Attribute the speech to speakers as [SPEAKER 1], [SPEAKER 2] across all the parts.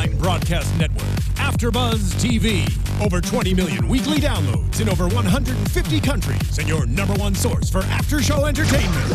[SPEAKER 1] online broadcast network, AFTERBUZZ TV. Over 20 million weekly downloads in over 150 countries, and your #1 source for after-show entertainment.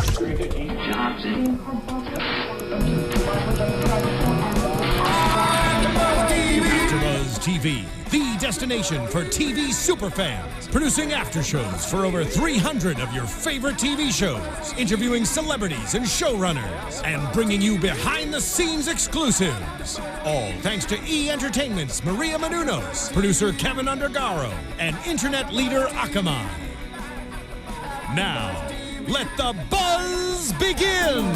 [SPEAKER 1] AFTERBUZZ TV, the destination for TV superfans. Producing aftershows for over 300 of your favorite TV shows. Interviewing celebrities and showrunners. And bringing you behind-the-scenes exclusives. All thanks to E! Entertainment's Maria Menounos, producer Kevin Undergaro, and internet leader Akamai. Now, let the buzz begin!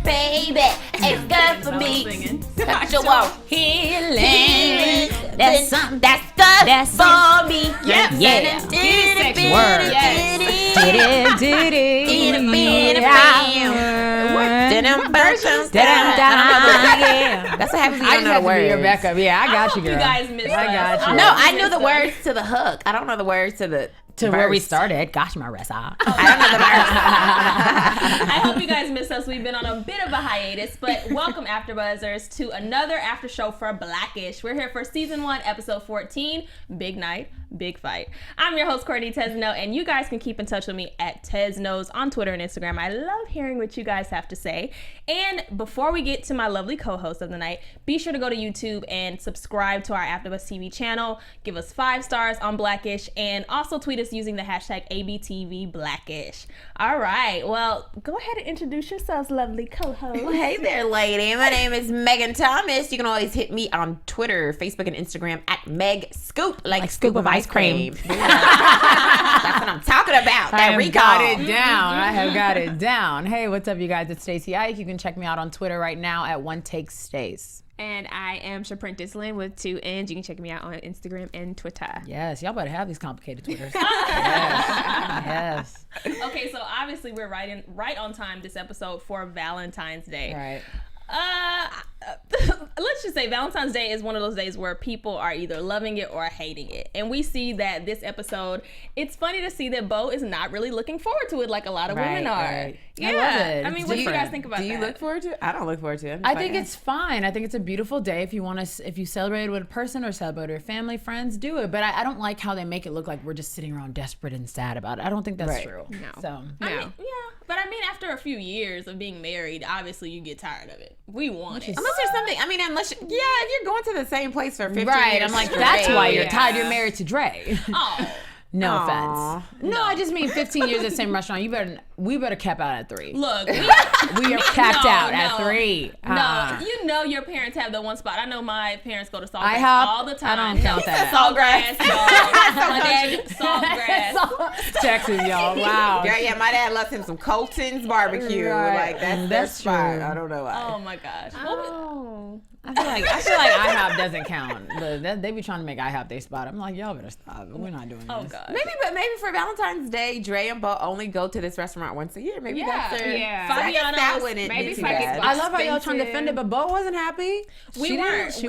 [SPEAKER 2] Baby, it's good for me. Sexual healing. That's something that's good for me.
[SPEAKER 3] Yep.
[SPEAKER 2] Yeah. That's what happens when you don't know the words.
[SPEAKER 3] Your backup. Yeah, I got you, girl.
[SPEAKER 4] You guys missed
[SPEAKER 3] I got you.
[SPEAKER 2] No, I knew the words to the hook. I don't know the words to the
[SPEAKER 3] where we started. Gosh, Marissa.
[SPEAKER 2] I don't know the verse.
[SPEAKER 4] I hope you guys missed us. We've been on a bit of a hiatus, but welcome AfterBuzzers to another after show for Blackish. We're here for season 1, episode 14, Big Night, Big Fight. I'm your host, Courtney Tezeno, and you guys can keep in touch with me at Teznos on Twitter and Instagram. I love hearing what you guys have to say. And before we get to my lovely co-host of the night, be sure to go to YouTube and subscribe to our AfterBuzz TV channel. Give us 5 stars on Blackish, and also tweet us using the hashtag ABTVBlackish. All right, well, go ahead and introduce yourselves, lovely co-host.
[SPEAKER 2] Well, hey there, lady. My name is Megan Thomas. You can always hit me on Twitter, Facebook, and Instagram at Meg Scoop, like scoop of ice cream. That's what I'm talking about. That recall.
[SPEAKER 3] I have got it down. Hey, what's up, you guys? It's Stacy Ike. You can check me out on Twitter right now at OneTakeStace.
[SPEAKER 4] And I am Shaprintace Lynn with 2 N's. You can check me out on Instagram and Twitter.
[SPEAKER 3] Yes, y'all better have these complicated Twitters. Yes.
[SPEAKER 4] Okay, so obviously we're right on time this episode for Valentine's Day.
[SPEAKER 3] Right.
[SPEAKER 4] Let's just say Valentine's Day is one of those days where people are either loving it or hating it. And we see that this episode, it's funny to see that Bo is not really looking forward to it like a lot of women are.
[SPEAKER 3] Right.
[SPEAKER 4] Yeah.
[SPEAKER 3] I love it.
[SPEAKER 4] I mean, what do you guys think about that?
[SPEAKER 2] Do you look forward to it? I don't look forward to it.
[SPEAKER 3] I think it's fine. I think it's a beautiful day. If you celebrate it with a person or celebrate it with family, friends, do it. But I don't like how they make it look like we're just sitting around desperate and sad about it. I don't think that's true.
[SPEAKER 4] No.
[SPEAKER 3] So,
[SPEAKER 4] I mean, but I mean, after a few years of being married, obviously you get tired of it. We want it.
[SPEAKER 2] Unless there's something, if you're going to the same place for 15
[SPEAKER 3] right,
[SPEAKER 2] years.
[SPEAKER 3] I'm like, that's why you're tired. You're married to Dre.
[SPEAKER 4] Oh.
[SPEAKER 3] No offense. No, I just mean 15 years at the same restaurant. We better cap out at 3.
[SPEAKER 4] Look,
[SPEAKER 3] we are capped out at 3.
[SPEAKER 4] No, you know your parents have the one spot. I know my parents go to Saltgrass
[SPEAKER 3] IHOP
[SPEAKER 4] all the time.
[SPEAKER 3] I don't count that.
[SPEAKER 4] Saltgrass.
[SPEAKER 3] Texas, y'all. Wow.
[SPEAKER 2] Yeah, my dad loves him some Colton's barbecue.
[SPEAKER 3] Right.
[SPEAKER 2] Like that's
[SPEAKER 3] true.
[SPEAKER 2] fine. I don't know why.
[SPEAKER 4] Oh my gosh.
[SPEAKER 3] I feel like IHOP doesn't count. But they be trying to make IHOP their spot. I'm like, y'all better stop. We're not doing this.
[SPEAKER 4] Oh god.
[SPEAKER 2] Maybe for Valentine's Day, Dre and Bo only go to this restaurant once a year. Maybe that's their.
[SPEAKER 4] Yeah.
[SPEAKER 2] So I guess that
[SPEAKER 4] Fabiano's,
[SPEAKER 2] wouldn't
[SPEAKER 4] maybe
[SPEAKER 2] be too
[SPEAKER 4] Fabi's
[SPEAKER 2] bad.
[SPEAKER 3] I love how y'all trying to defend it, but Bo wasn't happy.
[SPEAKER 4] She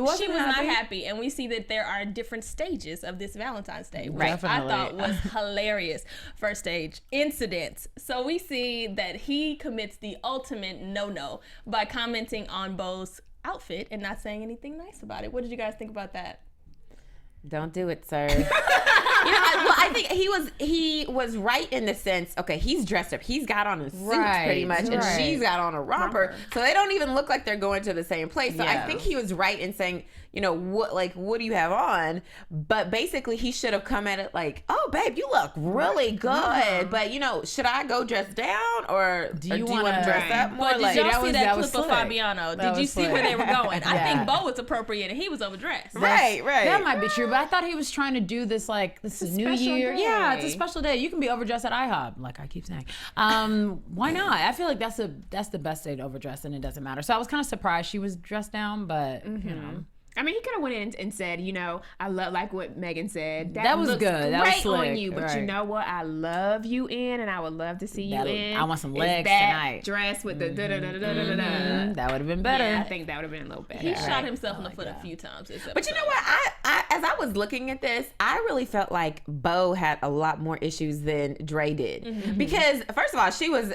[SPEAKER 4] was
[SPEAKER 3] not
[SPEAKER 4] not happy, and we see that there are different stages of this Valentine's Day, which
[SPEAKER 3] Definitely.
[SPEAKER 4] I thought was hilarious. First stage, incidents. So we see that he commits the ultimate no-no by commenting on Bo's outfit and not saying anything nice about it. What did you guys think about that?
[SPEAKER 2] Don't do it, sir. I think he was right in the sense. Okay, he's dressed up. He's got on a suit pretty much, and she's got on a romper. So they don't even look like they're going to the same place. So I think he was right in saying, what do you have on? But basically, he should have come at it like, oh, babe, you look really good. But should I go dress down or do you want to dress up more?
[SPEAKER 4] But did y'all see that clip of Fabiano? Did you see where they were going? I think Bo was appropriate and he was overdressed.
[SPEAKER 2] Right.
[SPEAKER 3] That might be true, but I thought he was trying to do this like this is New Year.
[SPEAKER 4] Day.
[SPEAKER 3] Yeah, it's a special day. You can be overdressed at IHOP, like I keep saying. Why not? I feel like that's the best day to overdress, and it doesn't matter. So I was kind of surprised she was dressed down, but
[SPEAKER 5] I mean, he could have went in and said, I love, like what Megan said.
[SPEAKER 3] That was
[SPEAKER 5] looks
[SPEAKER 3] good. That was
[SPEAKER 5] great
[SPEAKER 3] slick.
[SPEAKER 5] on you, but you know what? I love you in, and I would love to see you in.
[SPEAKER 3] I want some legs
[SPEAKER 5] that
[SPEAKER 3] tonight.
[SPEAKER 5] Dress with the da-da-da-da-da-da-da.
[SPEAKER 3] That would have been better.
[SPEAKER 5] Yeah, I think that would have been a little better.
[SPEAKER 4] He shot himself in the foot a few times.
[SPEAKER 2] But you know what? as I was looking at this, I really felt like Bo had a lot more issues than Dre did. Because, first of all, she was,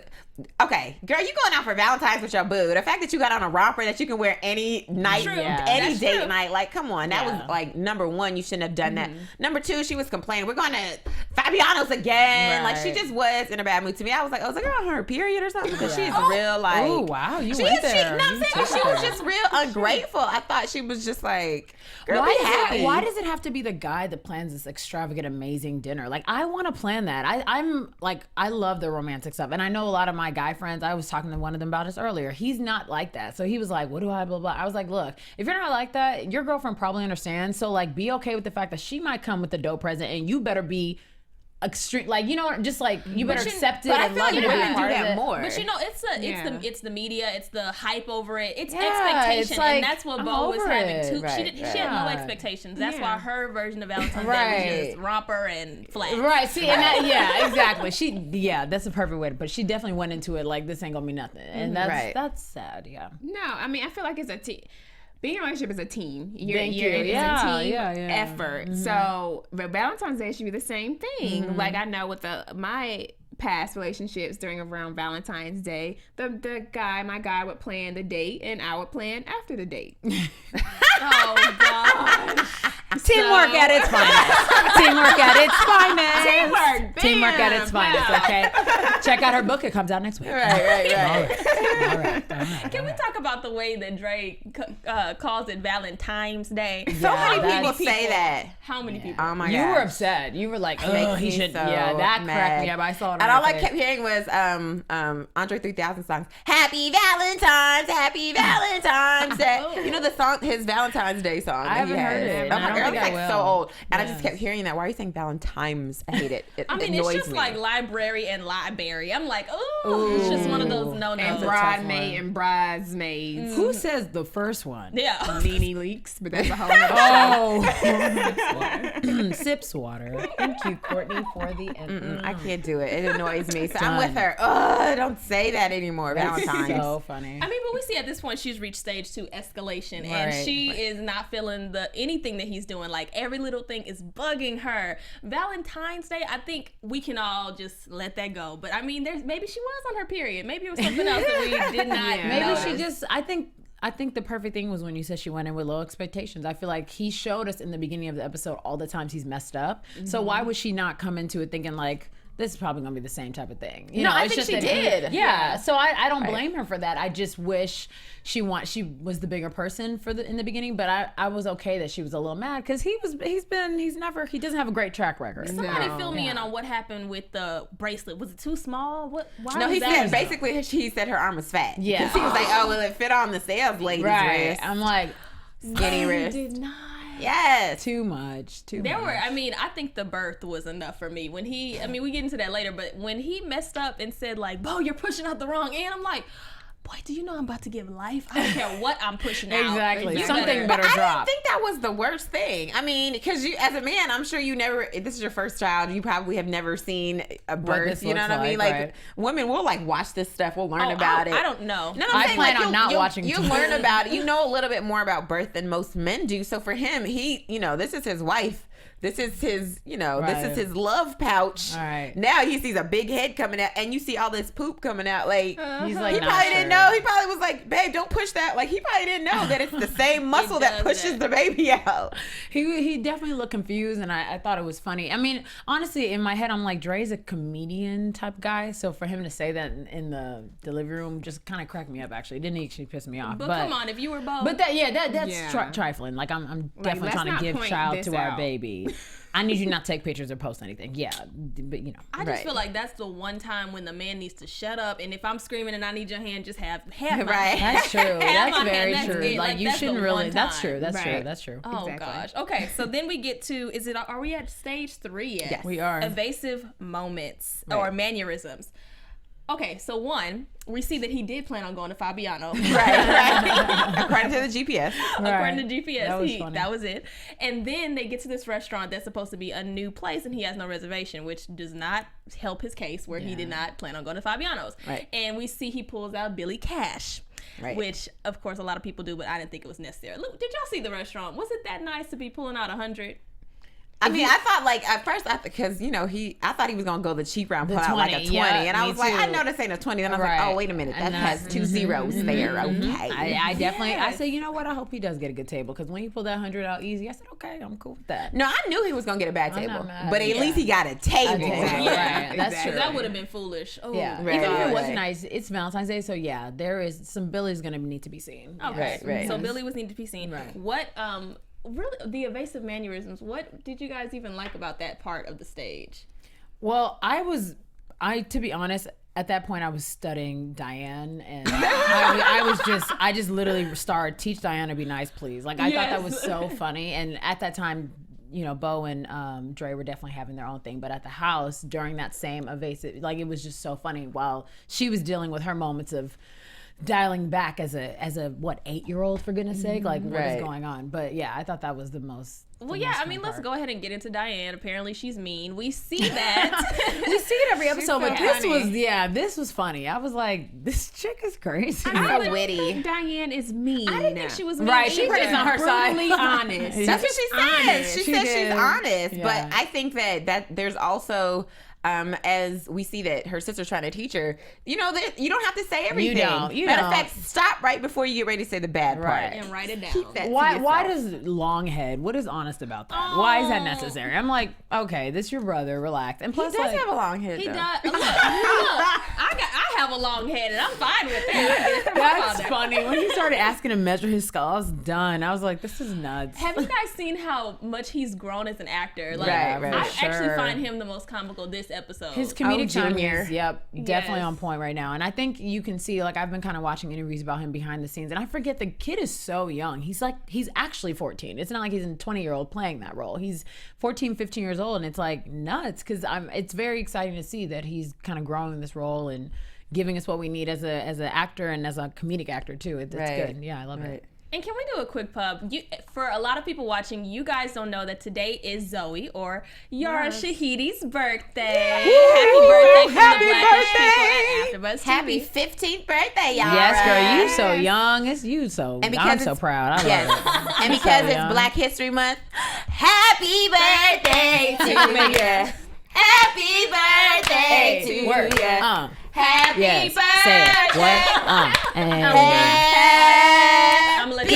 [SPEAKER 2] okay, girl, you going out for Valentine's with your boo. The fact that you got on a romper that you can wear any night, any date night, like, come on. That was, like, number one, you shouldn't have done that. Number two, she was complaining, we're going to Fabiano's again. Like, she just was in a bad mood to me. I was like, girl on her period or something? Because she's real, like.
[SPEAKER 3] Oh, wow, you
[SPEAKER 2] she
[SPEAKER 3] went there.
[SPEAKER 2] No, I'm saying, she was just real ungrateful. I thought she was just like, girl,
[SPEAKER 3] why does it have to be the guy that plans this extravagant, amazing dinner? Like, I want to plan that. I'm like, I love the romantic stuff. And I know a lot of my guy friends, I was talking to one of them about this earlier. He's not like that. So he was like, what do I, blah, blah. I was like, look, if you're not like that, your girlfriend probably understands. So, like, be okay with the fact that she might come with the dope present and you better be extreme, like, you know, just like you better accept it and love it.
[SPEAKER 2] Women do that more.
[SPEAKER 4] But you know, it's the media, it's the hype over it, it's expectation, like, and that's what Bo was having too. She had no expectations. That's why her version of Valentine's Day was just romper and flat.
[SPEAKER 3] Right. See, and that, exactly. That's a perfect way to put it. She definitely went into it like this ain't gonna be nothing, and that's sad. Yeah.
[SPEAKER 5] No, I mean, I feel like it's a team. Being in a relationship is a team. It's a team effort. So, but Valentine's Day should be the same thing. Like, I know with my past relationships around Valentine's Day, my guy would plan the date and I would plan after the date.
[SPEAKER 4] Oh gosh.
[SPEAKER 3] Teamwork at its finest. Teamwork at its finest.
[SPEAKER 5] Teamwork
[SPEAKER 3] at its finest. Okay. Check out her book. It comes out next week.
[SPEAKER 2] Right.
[SPEAKER 3] All right.
[SPEAKER 4] Can we talk about the way that Drake calls it Valentine's Day?
[SPEAKER 2] So many people say that.
[SPEAKER 4] How many people?
[SPEAKER 2] Oh my god.
[SPEAKER 3] You were upset. You were like, oh, he should.
[SPEAKER 2] So
[SPEAKER 3] that
[SPEAKER 2] mad.
[SPEAKER 3] cracked me up. I saw it.
[SPEAKER 2] And all I kept hearing was Andre 3000 songs. Happy Valentine's Day. You know the song, his Valentine's Day song.
[SPEAKER 3] I haven't heard it.
[SPEAKER 2] Oh my god, it's like so old. And I just kept hearing that. Why are you saying Valentine's? I hate it.
[SPEAKER 4] I mean, it's just like library and library. I'm like, ooh, it's just one of those no-nos.
[SPEAKER 5] And bridesmaid and bridesmaids.
[SPEAKER 3] Who says the first one?
[SPEAKER 4] Yeah.
[SPEAKER 5] Nene Leaks, but that's a whole other
[SPEAKER 3] Sips water. Thank you, Courtney, for the
[SPEAKER 2] I can't do it. It annoys me. So I'm with her. Oh, don't say that anymore, Valentine's.
[SPEAKER 3] So funny.
[SPEAKER 4] I mean, but we see at this point she's reached stage 2 escalation, and she is not feeling anything that he's doing. Like, every little thing is bugging her. Valentine's Day, I think we can all just let that go. But I mean, maybe she was on her period. Maybe it was something else that we did not.
[SPEAKER 3] Maybe she just. I think the perfect thing was when you said she went in with low expectations. I feel like he showed us in the beginning of the episode all the times he's messed up. So why would she not come into it thinking like, this is probably gonna be the same type of thing? You know,
[SPEAKER 2] I think she did.
[SPEAKER 3] Yeah. So I don't blame her for that. I just wish she was the bigger person in the beginning. But I was okay that she was a little mad because he doesn't have a great track record.
[SPEAKER 4] Somebody fill me in on what happened with the bracelet. Was it too small? Why
[SPEAKER 2] he said basically he said her arm was fat.
[SPEAKER 3] Yeah.
[SPEAKER 2] He was like, oh well, it fit on the sales lady's wrist.
[SPEAKER 3] I'm like,
[SPEAKER 2] skinny wrist.
[SPEAKER 3] Did not.
[SPEAKER 2] Yes.
[SPEAKER 3] Too much.
[SPEAKER 4] I think the birth was enough for me. When we get into that later, but when he messed up and said like, Bo, you're pushing out the wrong end, I'm like, boy, do you know I'm about to give life? I don't care what I'm pushing out.
[SPEAKER 3] Exactly. Something better
[SPEAKER 2] drop.
[SPEAKER 3] drop.
[SPEAKER 2] I didn't think that was the worst thing. I mean, because you, as a man, I'm sure this is your first child. You probably have never seen a birth. You know what I mean? Like, women will like watch this stuff. We'll learn about it.
[SPEAKER 4] I don't know.
[SPEAKER 2] No,
[SPEAKER 3] I plan on not watching.
[SPEAKER 2] You learn about it. You know a little bit more about birth than most men do. So for him, this is his wife. This is his, this is his love pouch.
[SPEAKER 3] All right.
[SPEAKER 2] Now he sees a big head coming out, and you see all this poop coming out. Like,
[SPEAKER 3] he's like,
[SPEAKER 2] he probably didn't know. He probably was like, babe, don't push that. Like, he probably didn't know that it's the same muscle that pushes the baby out.
[SPEAKER 3] He definitely looked confused, and I thought it was funny. I mean, honestly, in my head, I'm like, Dre's a comedian type guy, so for him to say that in the delivery room just kind of cracked me up. Actually, it didn't actually piss me off.
[SPEAKER 4] But come on, if you were both.
[SPEAKER 3] But that's trifling. Like, I'm definitely trying to give child to our baby. I need you not to take pictures or post anything. Yeah, but
[SPEAKER 4] I just feel like that's the one time when the man needs to shut up. And if I'm screaming and I need your hand, just have my hand.
[SPEAKER 3] That's true. That's very true.
[SPEAKER 4] It.
[SPEAKER 3] Like, you shouldn't really. That's true. That's true. That's true.
[SPEAKER 4] Oh gosh. Okay, so then we get to are we at stage 3 yet?
[SPEAKER 2] Yes,
[SPEAKER 3] we are.
[SPEAKER 4] Evasive moments or mannerisms. Okay, so one, we see that he did plan on going to Fabiano.
[SPEAKER 2] Right. According to the GPS.
[SPEAKER 4] According to GPS,
[SPEAKER 3] that was funny.
[SPEAKER 4] That was it. And then they get to this restaurant that's supposed to be a new place, and he has no reservation, which does not help his case where he did not plan on going to Fabiano's.
[SPEAKER 2] Right.
[SPEAKER 4] And we see he pulls out Billy Cash. which of course a lot of people do, but I didn't think it was necessary. Look, did y'all see the restaurant? Was it that nice to be pulling out 100?
[SPEAKER 2] I mean, I thought at first because I thought he was gonna go the cheap round, pull out like a 20, and I was like, I know this ain't a 20. Then I was like, oh wait a minute, that has 2 zeros there. Okay,
[SPEAKER 3] I definitely, I said, you know what? I hope he does get a good table, because when he pulled that 100 out easy, I said, okay, I'm cool with that.
[SPEAKER 2] No, I knew he was gonna get a bad table, but at least he got a table.
[SPEAKER 3] Right, that's true.
[SPEAKER 4] That would have been foolish. Oh,
[SPEAKER 3] yeah, even if it was nice, it's Valentine's Day, so yeah, there is some Billy's gonna need to be seen.
[SPEAKER 4] Okay, right. So Billy was need to be seen. Right. What really, the evasive mannerisms, what did you guys even like about that part of the stage?
[SPEAKER 3] Well, to be honest, at that point I was studying Diane, and I just literally started, teach Diane to be nice, please. Like, I thought that was so funny. And at that time, Bo and Dre were definitely having their own thing, but at the house during that same evasive, like, it was just so funny while she was dealing with her moments of dialing back as a 8-year-old, for goodness sake, like, what is going on? But yeah, I thought that was the most.
[SPEAKER 4] I mean, let's go ahead and get into Diane. Apparently she's mean. We see that.
[SPEAKER 3] We see it every episode, but this was funny. I was like, this chick is crazy.
[SPEAKER 5] I don't think Diane is mean.
[SPEAKER 4] I didn't think she was mean.
[SPEAKER 3] Right, she's on her side.
[SPEAKER 5] Honest.
[SPEAKER 2] That's what she says. She says she's honest, but I think that there's also. As we see that her sister's trying to teach her, that you don't have to say everything. Matter of fact, stop right before you get ready to say the bad part
[SPEAKER 4] and write it down.
[SPEAKER 2] Keep that
[SPEAKER 3] why does Longhead? What is honest about that? Why is that necessary? I'm like, okay, this your brother. Relax. And plus,
[SPEAKER 2] he does have a long head.
[SPEAKER 4] He
[SPEAKER 2] though.
[SPEAKER 4] does. Look, I have a long head, and I'm fine with that.
[SPEAKER 3] That's funny. When he started asking to measure his skull, I was done. I was like, this is nuts.
[SPEAKER 4] Have you guys seen how much he's grown as an actor? Like,
[SPEAKER 2] right,
[SPEAKER 4] I actually find him the most comical this episode.
[SPEAKER 3] His comedic timing is, definitely on point right now. And I think you can see, like, I've been kind of watching interviews about him behind the scenes, and I forget the kid is so young. He's actually 14. It's not like he's a 20-year-old playing that role. He's 14, 15 years old, and it's like nuts, because it's very exciting to see that he's kind of growing in this role and giving us what we need as an actor and as a comedic actor too. It's good. Yeah, I love it.
[SPEAKER 4] And can we do a quick pub? For a lot of people watching, you guys don't know that today is Zoe or Yara Shahidi's birthday.
[SPEAKER 2] Woo!
[SPEAKER 4] Happy birthday from the Black AfterBuzz TV.
[SPEAKER 2] Happy 15th birthday, Yara.
[SPEAKER 3] Yes, girl, you so young. It's you so. And I'm so proud. I love it.
[SPEAKER 2] And because it's Black History Month, happy birthday to you. Happy birthday to you. Happy birthday.
[SPEAKER 3] Say it. What?
[SPEAKER 4] I'm gonna let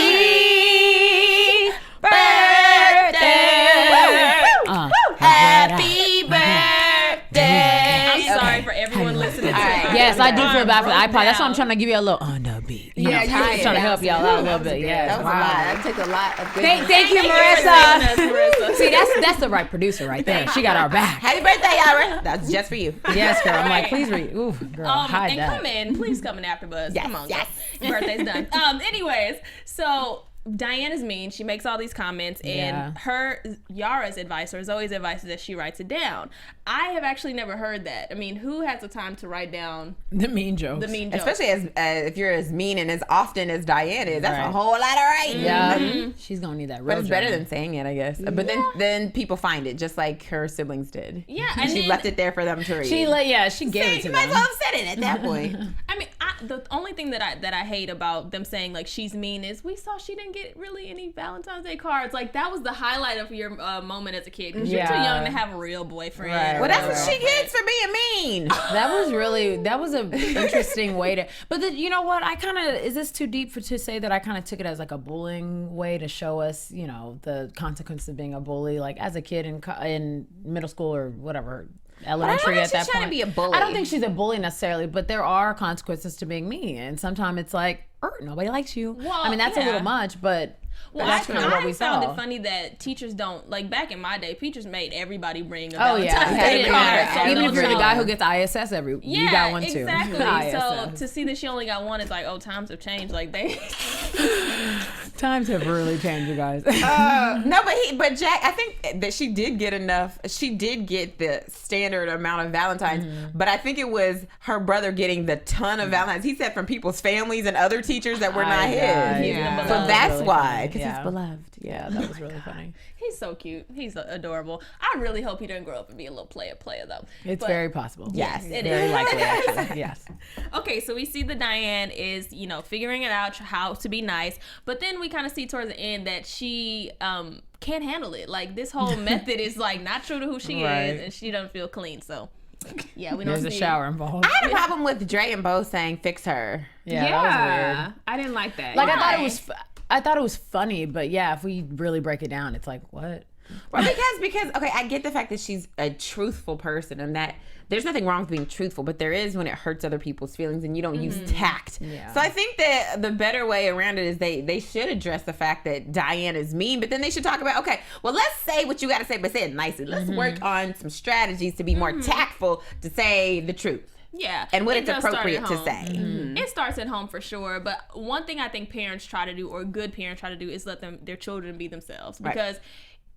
[SPEAKER 2] Happy birthday.
[SPEAKER 4] I'm sorry for everyone listening to it.
[SPEAKER 3] Yes, I do feel bad for the iPod. That's why I'm trying to give you a little on the beat.
[SPEAKER 2] Yeah,
[SPEAKER 3] I'm trying to help y'all out a little bit. Yeah,
[SPEAKER 2] that was a lot. That took a lot of good.
[SPEAKER 3] Thank you, Marissa. See, that's the right producer right there. She got our back.
[SPEAKER 2] Happy birthday, Yara. That's just for you.
[SPEAKER 3] Yes, girl. I'm like, please read. Ooh, girl, hide
[SPEAKER 4] and
[SPEAKER 3] that.
[SPEAKER 4] Come in. Please come in AfterBuzz.
[SPEAKER 2] Yes,
[SPEAKER 4] Come on.
[SPEAKER 2] yes.
[SPEAKER 4] Your birthday's done. Anyways, so Diane is mean. She makes all these comments, and Yara's advice, or Zoe's advice, is that she writes it down. I have actually never heard that. I mean, who has the time to write down
[SPEAKER 3] the mean jokes?
[SPEAKER 2] Especially as if you're as mean and as often as Diane is. That's a whole lot of writing.
[SPEAKER 3] Yeah, she's gonna need that. Real
[SPEAKER 2] but it's better than saying it, I guess. But then people find it, just like her siblings did.
[SPEAKER 4] Yeah, and
[SPEAKER 2] she left it there for them to read.
[SPEAKER 3] She gave it to them.
[SPEAKER 2] You might as well have said it at that point.
[SPEAKER 4] I mean, the only thing that I hate about them saying like she's mean is we saw she didn't get really any Valentine's Day cards. Like, that was the highlight of your moment as a kid, because you're too young to have a real boyfriend.
[SPEAKER 2] Right, well, that's what she gets for being mean.
[SPEAKER 3] That was an interesting way to. But you know what? Is this too deep to say that I kind of took it as like a bullying way to show us, the consequences of being a bully, like as a kid in middle school or whatever. Elementary at that point.
[SPEAKER 2] Trying to be a bully.
[SPEAKER 3] I don't think she's a bully necessarily, but there are consequences to being mean, and sometimes it's like, nobody likes you. Well, I mean, that's a little much, but.
[SPEAKER 4] Well,
[SPEAKER 3] that's kind of what we
[SPEAKER 4] found
[SPEAKER 3] saw.
[SPEAKER 4] it funny that teachers don't, like, back in my day, teachers made everybody bring a
[SPEAKER 3] Valentine's
[SPEAKER 4] Day card.
[SPEAKER 3] So even if you're the guy who gets ISS you got one too.
[SPEAKER 4] Exactly. So to see that she only got one, it's like, times have changed. Like,
[SPEAKER 3] times have really changed, you guys.
[SPEAKER 2] No, but Jack, I think that she did get enough. She did get the standard amount of Valentines, but I think it was her brother getting the ton of Valentines. He said from people's families and other teachers that were not his.
[SPEAKER 3] Yeah.
[SPEAKER 2] So that's why. Because he's beloved.
[SPEAKER 3] Yeah, that was really funny.
[SPEAKER 4] He's so cute. He's adorable. I really hope he doesn't grow up and be a little player though.
[SPEAKER 3] It's very possible.
[SPEAKER 4] Yes, it
[SPEAKER 3] very
[SPEAKER 4] is.
[SPEAKER 3] likely actually. Yes.
[SPEAKER 4] Okay, so we see that Diane is, figuring it out how to be nice, but then we kind of see towards the end that she can't handle it. Like this whole method is like not true to who she is, and she doesn't feel clean. So yeah, we don't
[SPEAKER 3] There's
[SPEAKER 4] see
[SPEAKER 3] a shower involved.
[SPEAKER 2] I had a problem with Dre and Bo saying fix her.
[SPEAKER 3] Yeah, that was weird.
[SPEAKER 5] I didn't like that.
[SPEAKER 3] Like I thought it was funny, but yeah, if we really break it down, it's like what?
[SPEAKER 2] Well, because okay, I get the fact that she's a truthful person and that there's nothing wrong with being truthful, but there is when it hurts other people's feelings and you don't use tact.
[SPEAKER 3] Yeah.
[SPEAKER 2] So I think that the better way around it is they should address the fact that Diane is mean, but then they should talk about, okay, well, let's say what you got to say, but say it nicely. Let's work on some strategies to be more tactful to say the truth.
[SPEAKER 4] Yeah.
[SPEAKER 2] And what it's
[SPEAKER 4] does start
[SPEAKER 2] appropriate
[SPEAKER 4] at
[SPEAKER 2] to
[SPEAKER 4] home.
[SPEAKER 2] say.
[SPEAKER 4] It starts at home for sure. But one thing I think parents try to do, or good parents try to do, is let their children be themselves. Because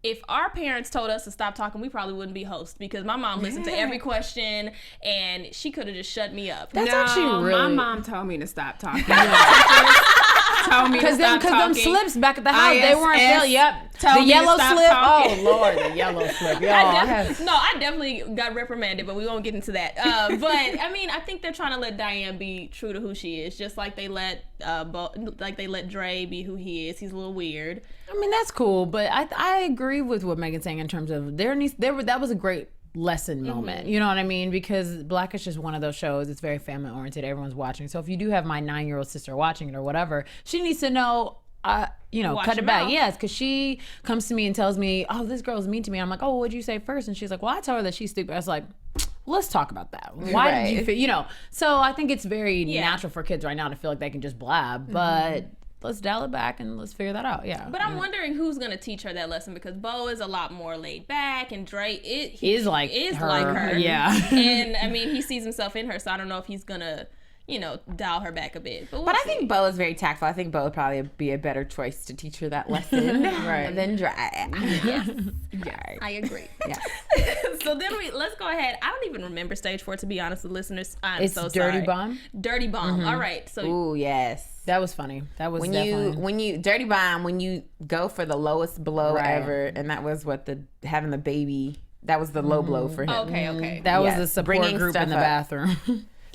[SPEAKER 4] if our parents told us to stop talking, we probably wouldn't be hosts, because my mom listened to every question and she could have just shut me up.
[SPEAKER 3] That's actually really.
[SPEAKER 5] My mom told me to stop talking. Told me to stop
[SPEAKER 3] Because them
[SPEAKER 5] talking.
[SPEAKER 3] slips back at the house, they weren't
[SPEAKER 5] ISS
[SPEAKER 3] there. Yep.
[SPEAKER 5] told
[SPEAKER 3] The
[SPEAKER 5] me to
[SPEAKER 3] yellow
[SPEAKER 5] stop
[SPEAKER 3] slip.
[SPEAKER 5] talking.
[SPEAKER 3] Oh Lord, the yellow slip. Y'all,
[SPEAKER 4] I definitely got reprimanded, but we won't get into that. But I mean, I think they're trying to let Diane be true to who she is, just like they let Dre be who he is. He's a little weird.
[SPEAKER 3] I mean, that's cool, but I agree with what Megan's saying in terms of that was a great lesson moment. You know what I mean? Because Blackish is one of those shows. It's very family oriented. Everyone's watching. So if you do have my 9-year-old sister watching it or whatever, she needs to know. Cut it back. Yes, because she comes to me and tells me, "Oh, this girl's mean to me." I'm like, "Oh, what'd you say first?" And she's like, "Well, I told her that she's stupid." I was like, let's talk about that. Why did you feel? So I think it's very natural for kids right now to feel like they can just blab, but let's dial it back and let's figure that out. Yeah.
[SPEAKER 4] But I'm wondering who's gonna teach her that lesson, because Bo is a lot more laid back and Dre
[SPEAKER 3] is like her.
[SPEAKER 4] Yeah. And I mean, he sees himself in her, so I don't know if he's gonna dial her back a bit. But
[SPEAKER 2] I think Bo is very tactful. I think Bo would probably be a better choice to teach her that lesson than Dre.
[SPEAKER 4] Yes. I agree.
[SPEAKER 2] Yes.
[SPEAKER 4] So then let's go ahead. I don't even remember stage 4, to be honest with listeners.
[SPEAKER 3] It's
[SPEAKER 4] so
[SPEAKER 3] Dirty
[SPEAKER 4] sorry.
[SPEAKER 3] Bomb.
[SPEAKER 4] Dirty Bomb. All right. So
[SPEAKER 2] Ooh, yes.
[SPEAKER 3] That was funny. That was
[SPEAKER 2] when you Dirty Bomb, when you go for the lowest blow ever, and that was having the baby. That was the low blow for him.
[SPEAKER 4] Okay.
[SPEAKER 3] That was the support group in the bathroom.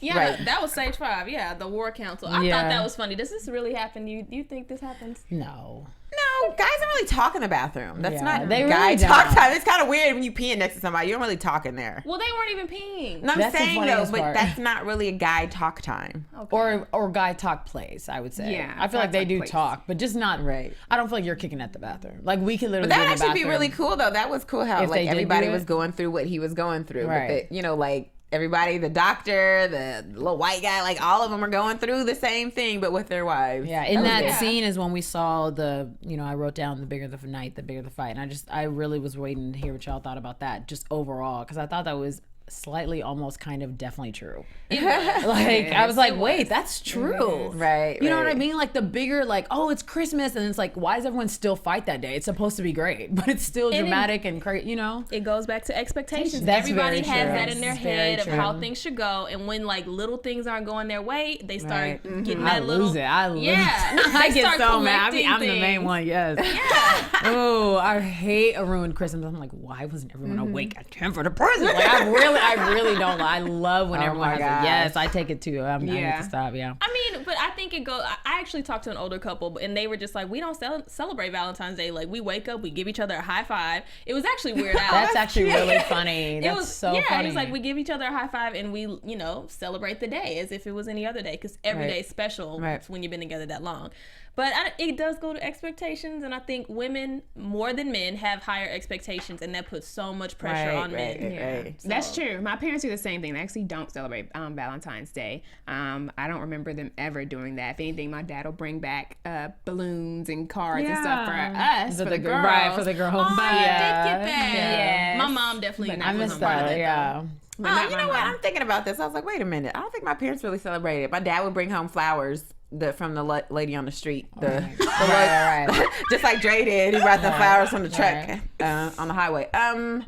[SPEAKER 4] Yeah, that was stage 5. Yeah, the war council. I thought that was funny. Does this really happen? Do you think this happens?
[SPEAKER 3] No.
[SPEAKER 2] No, guys don't really talk in the bathroom. That's not
[SPEAKER 3] they
[SPEAKER 2] guy
[SPEAKER 3] really
[SPEAKER 2] talk
[SPEAKER 3] don't.
[SPEAKER 2] time. It's kind of weird when you peeing next to somebody. You don't really talk in there.
[SPEAKER 4] Well, they weren't even peeing.
[SPEAKER 2] No, I'm
[SPEAKER 3] That's the
[SPEAKER 2] saying though,
[SPEAKER 3] funniest
[SPEAKER 2] but
[SPEAKER 3] part.
[SPEAKER 2] that's not really a guy talk time.
[SPEAKER 3] Okay. Or guy talk plays, I would say.
[SPEAKER 5] Yeah,
[SPEAKER 3] I feel like they do
[SPEAKER 5] plays.
[SPEAKER 3] talk, but just not
[SPEAKER 2] Right.
[SPEAKER 3] I don't feel like you're kicking at the bathroom. Like we could literally
[SPEAKER 2] But that
[SPEAKER 3] be in the
[SPEAKER 2] actually be
[SPEAKER 3] bathroom.
[SPEAKER 2] really cool though. That was cool how
[SPEAKER 3] If they
[SPEAKER 2] like
[SPEAKER 3] did
[SPEAKER 2] everybody
[SPEAKER 3] do
[SPEAKER 2] was
[SPEAKER 3] it.
[SPEAKER 2] going through what he was going through.
[SPEAKER 3] Right.
[SPEAKER 2] But like everybody, the doctor, the little white guy, like all of them are going through the same thing, but with their wives.
[SPEAKER 3] Yeah, in that
[SPEAKER 2] was good.
[SPEAKER 3] scene is when we saw I wrote down the bigger the night, the bigger the fight. And I really was waiting to hear what y'all thought about that, just overall, because I thought that was slightly almost kind of definitely true. I was like, wait, that's true.
[SPEAKER 2] Right.
[SPEAKER 3] You know what I mean? Like the bigger, like, oh, it's Christmas, and it's like, why does everyone still fight that day? It's supposed to be great, but it's still dramatic and crazy,
[SPEAKER 4] It goes back to expectations.
[SPEAKER 3] That's
[SPEAKER 4] Everybody
[SPEAKER 3] very
[SPEAKER 4] has
[SPEAKER 3] true.
[SPEAKER 4] that in their
[SPEAKER 3] That's very
[SPEAKER 4] head of
[SPEAKER 3] true.
[SPEAKER 4] how things should go, and when like little things aren't going their way, they start getting
[SPEAKER 3] I
[SPEAKER 4] that little.
[SPEAKER 3] lose it. I lose
[SPEAKER 4] Yeah,
[SPEAKER 3] it. I
[SPEAKER 4] they
[SPEAKER 3] get
[SPEAKER 4] start
[SPEAKER 3] so mad.
[SPEAKER 4] collecting
[SPEAKER 3] I'm the main
[SPEAKER 4] things.
[SPEAKER 3] one, yes.
[SPEAKER 4] Yeah.
[SPEAKER 3] Oh, I hate a ruined Christmas. I'm like, why wasn't everyone awake at 10 for the present? Like, I really don't. I love when everyone
[SPEAKER 2] my
[SPEAKER 3] has
[SPEAKER 2] gosh.
[SPEAKER 3] it. Yes, I take it too. I need to stop, yeah.
[SPEAKER 4] I mean, but I think it goes. I actually talked to an older couple, and they were just like, we don't celebrate Valentine's Day. Like, we wake up, we give each other a high five. It was actually weird out.
[SPEAKER 3] That's actually really funny. That's so funny.
[SPEAKER 4] It was like we give each other a high five and we, celebrate the day as if it was any other day, because every day is special when you've been together that long. But it does go to expectations, and I think women more than men have higher expectations, and that puts so much pressure on men.
[SPEAKER 2] Right.
[SPEAKER 4] So-
[SPEAKER 5] That's true. My parents do the same thing. They actually don't celebrate Valentine's Day. I don't remember them ever doing that. If anything, my dad will bring back balloons and cards and stuff for us, for the girls.
[SPEAKER 3] Right, for the girls.
[SPEAKER 4] Oh, I did get that.
[SPEAKER 5] Yes.
[SPEAKER 4] My mom definitely.
[SPEAKER 3] I missed that, yeah.
[SPEAKER 2] You know what? I'm thinking about this. I was like, wait a minute. I don't think my parents really celebrated. My dad would bring home flowers from the lady on the street.
[SPEAKER 3] Right.
[SPEAKER 2] Just like Dre did. He brought the flowers from the truck on the highway. I don't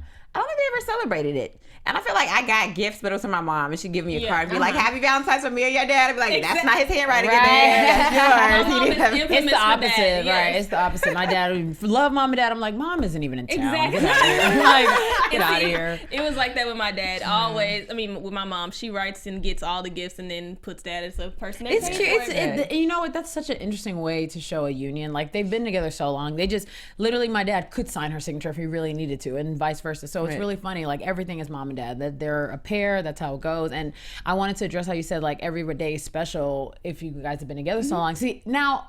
[SPEAKER 2] think they ever celebrated it. And I feel like I got gifts, but it was from my mom, and she'd give me a card and be like, "Happy Valentine's from me or your dad." I'd be like, "That's not his handwriting, that's yours."
[SPEAKER 3] It's the opposite, right? It's the opposite. My dad would love mom and dad. I'm like, mom isn't even in town.
[SPEAKER 4] Exactly.
[SPEAKER 3] Get out of here.
[SPEAKER 4] It was like that with my dad. Always, I mean, with my mom, she writes and gets all the gifts and then puts that as a person.
[SPEAKER 3] It's cute. You know what? That's such an interesting way to show a union. Like, they've been together so long. They just, literally, my dad could sign her signature if he really needed to, and vice versa. So it's really funny. Like, everything is mom and dad. That they're a pair. That's how it goes. And I wanted to address how you said, like, every day is special if you guys have been together so long. See, now